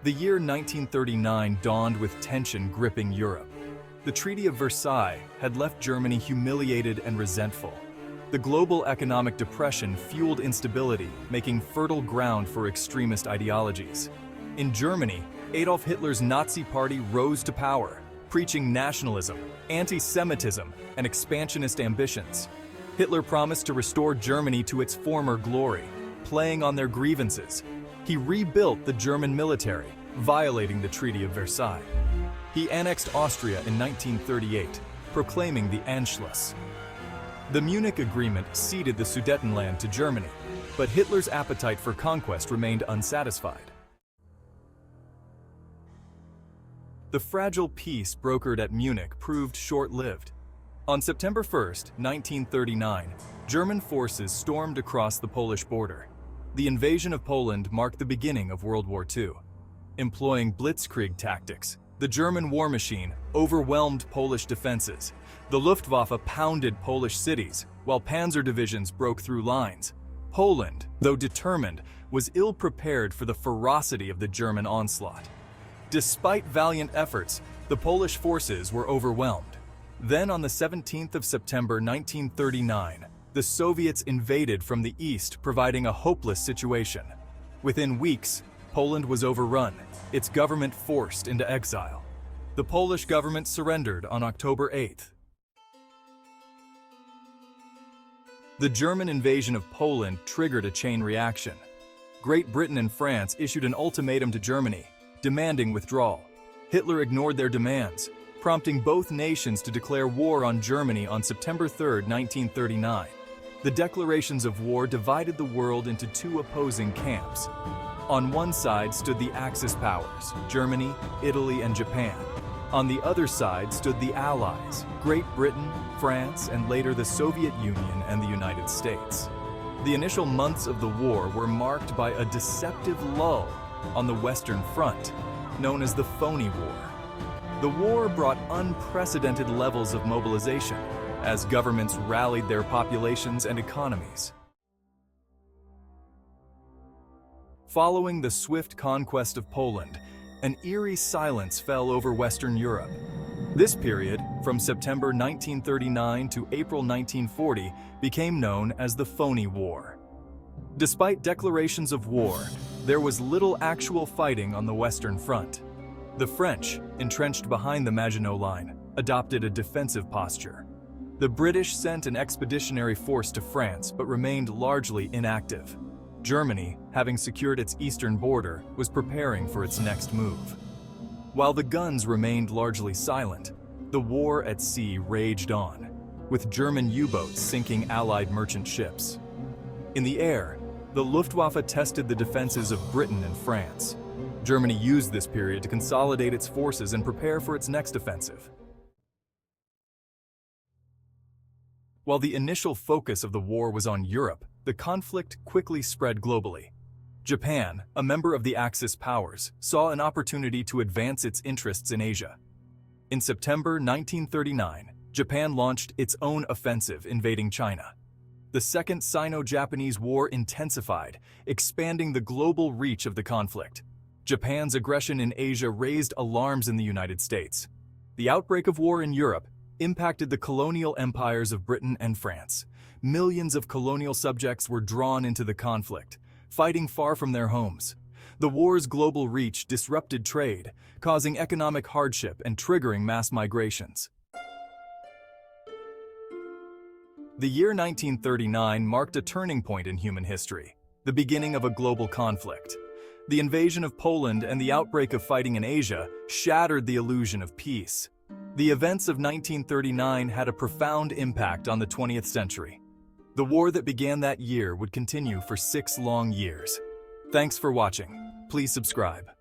The year 1939 dawned with tension gripping Europe. The Treaty of Versailles had left Germany humiliated and resentful. The global economic depression fueled instability, making fertile ground for extremist ideologies. In Germany, Adolf Hitler's Nazi Party rose to power, preaching nationalism, anti-Semitism, and expansionist ambitions. Hitler promised to restore Germany to its former glory, playing on their grievances. He rebuilt the German military, violating the Treaty of Versailles. He annexed Austria in 1938, proclaiming the Anschluss. The Munich Agreement ceded the Sudetenland to Germany, but Hitler's appetite for conquest remained unsatisfied. The fragile peace brokered at Munich proved short-lived. On September 1, 1939, German forces stormed across the Polish border. The invasion of Poland marked the beginning of World War II. Employing blitzkrieg tactics, the German war machine overwhelmed Polish defenses. The Luftwaffe pounded Polish cities, while panzer divisions broke through lines. Poland, though determined, was ill-prepared for the ferocity of the German onslaught. Despite valiant efforts, the Polish forces were overwhelmed. Then on the 17th of September 1939, the Soviets invaded from the east, providing a hopeless situation. Within weeks, Poland was overrun, its government forced into exile. The Polish government surrendered on October 8th. The German invasion of Poland triggered a chain reaction. Great Britain and France issued an ultimatum to Germany, demanding withdrawal. Hitler ignored their demands, prompting both nations to declare war on Germany on September 3, 1939. The declarations of war divided the world into two opposing camps. On one side stood the Axis powers, Germany, Italy, and Japan. On the other side stood the Allies, Great Britain, France, and later the Soviet Union and the United States. The initial months of the war were marked by a deceptive lull on the Western Front, known as the Phony War. The war brought unprecedented levels of mobilization as governments rallied their populations and economies. Following the swift conquest of Poland, an eerie silence fell over Western Europe. This period, from September 1939 to April 1940, became known as the Phony War. Despite declarations of war, there was little actual fighting on the Western Front. The French, entrenched behind the Maginot Line, adopted a defensive posture. The British sent an expeditionary force to France but remained largely inactive. Germany, having secured its eastern border, was preparing for its next move. While the guns remained largely silent, the war at sea raged on, with German U-boats sinking Allied merchant ships. In the air, the Luftwaffe tested the defenses of Britain and France. Germany used this period to consolidate its forces and prepare for its next offensive. While the initial focus of the war was on Europe, the conflict quickly spread globally. Japan, a member of the Axis powers, saw an opportunity to advance its interests in Asia. In September 1939, Japan launched its own offensive, invading China. The Second Sino-Japanese War intensified, expanding the global reach of the conflict. Japan's aggression in Asia raised alarms in the United States. The outbreak of war in Europe impacted the colonial empires of Britain and France. Millions of colonial subjects were drawn into the conflict, fighting far from their homes. The war's global reach disrupted trade, causing economic hardship and triggering mass migrations. The year 1939 marked a turning point in human history, the beginning of a global conflict. The invasion of Poland and the outbreak of fighting in Asia shattered the illusion of peace. The events of 1939 had a profound impact on the 20th century. The war that began that year would continue for 6 long years. Thanks for watching. Please subscribe.